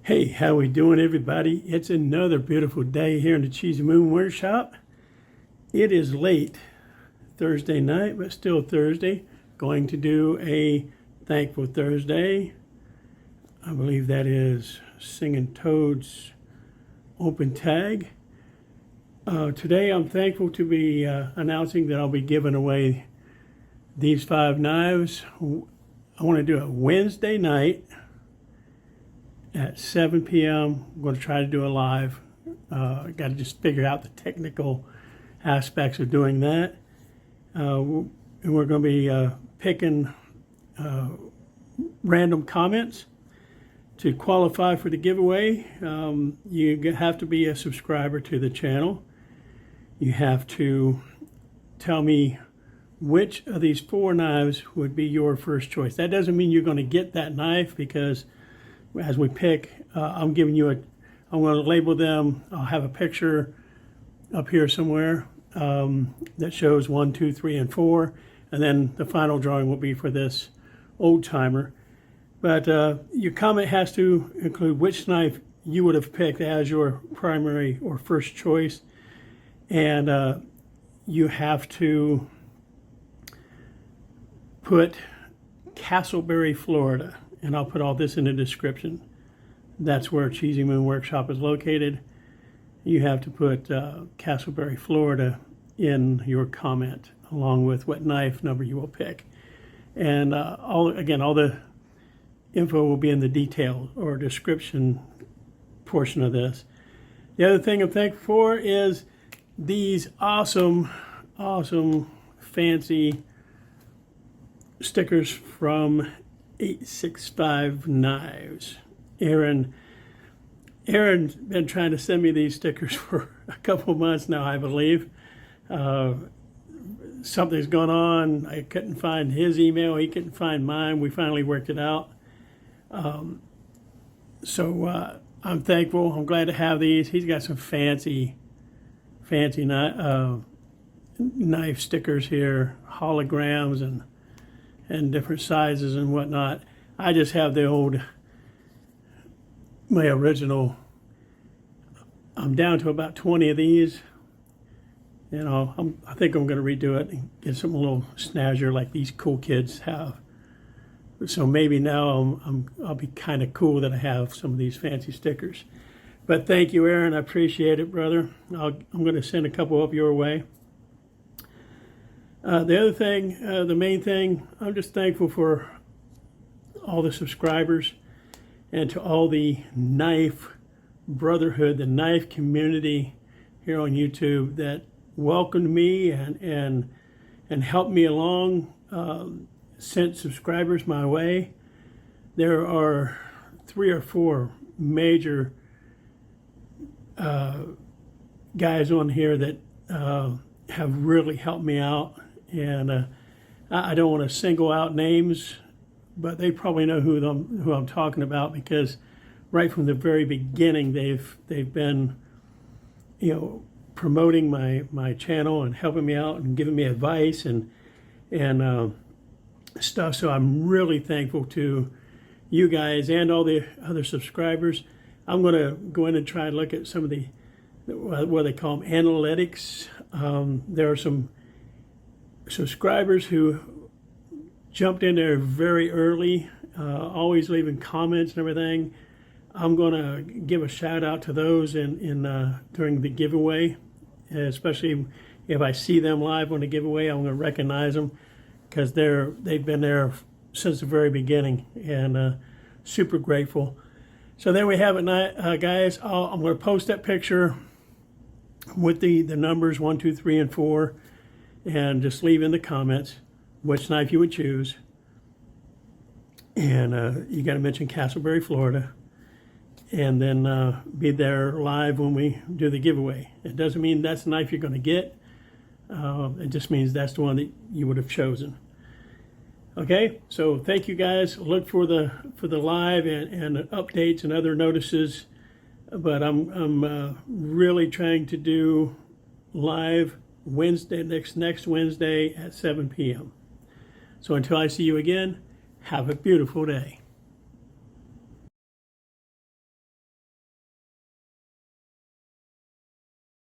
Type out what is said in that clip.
Hey, how we doing, everybody? It's another beautiful day here in the Cheesy Moon Workshop. It is late Thursday night, but still Thursday. Going to do a Thankful Thursday. I believe that is Singing Toad's open tag. Today I'm thankful to be announcing that I'll be giving away these 5 knives. I want to do it Wednesday night at 7 p.m. I'm going to try to do a live. Got to just figure out the technical aspects of doing that. And we're going to be picking random comments. To qualify for the giveaway, you have to be a subscriber to the channel. You have to tell me which of these 4 knives would be your first choice. That doesn't mean you're going to get that knife, because as we pick, I'm going to label them. I'll have a picture up here somewhere that shows 1, 2, 3, and 4. And then the final drawing will be for this old timer. But your comment has to include which knife you would have picked as your primary or first choice. And you have to put Casselberry, Florida. And I'll put all this in the description. That's where Cheesy Moon Workshop is located. You have to put Casselberry, Florida in your comment, along with what knife number you will pick. And all the info will be in the detail or description portion of this. The other thing I'm thankful for is these awesome, fancy stickers from 865 Knives. Aaron's been trying to send me these stickers for a couple months now, I believe. Something's gone on. I couldn't find his email. He couldn't find mine. We finally worked it out. So I'm thankful. I'm glad to have these. He's got some fancy knife stickers here, holograms and different sizes and whatnot. I just have my original. I'm down to about 20 of these. You know, I think I'm going to redo it and get some little snazzier like these cool kids have. So maybe now I'll be kind of cool that I have some of these fancy stickers. But thank you, Aaron. I appreciate it, brother. I'm going to send a couple up your way. The other thing, the main thing, I'm just thankful for all the subscribers and to all the knife brotherhood, the knife community here on YouTube that welcomed me and helped me along, sent subscribers my way. There are 3 or 4 major guys on here that have really helped me out. And I don't want to single out names, but they probably know who I'm talking about, because right from the very beginning they've been, promoting my channel and helping me out and giving me advice and stuff. So I'm really thankful to you guys and all the other subscribers. I'm going to go in and try and look at some of the what they call them, analytics. There are some subscribers who jumped in there very early, always leaving comments and everything. I'm going to give a shout out to those during the giveaway, especially if I see them live on the giveaway. I'm going to recognize them, because they've been there since the very beginning, and super grateful. So there we have it, guys. I'm going to post that picture with the numbers 1, 2, 3, and 4. And just leave in the comments which knife you would choose. And you got to mention Casselberry, Florida. And then be there live when we do the giveaway. It doesn't mean that's the knife you're going to get. It just means that's the one that you would have chosen. Okay, so thank you, guys. Look for the live and updates and other notices. But I'm really trying to do live Wednesday, next Wednesday at 7 p.m. So until I see you again, have a beautiful day.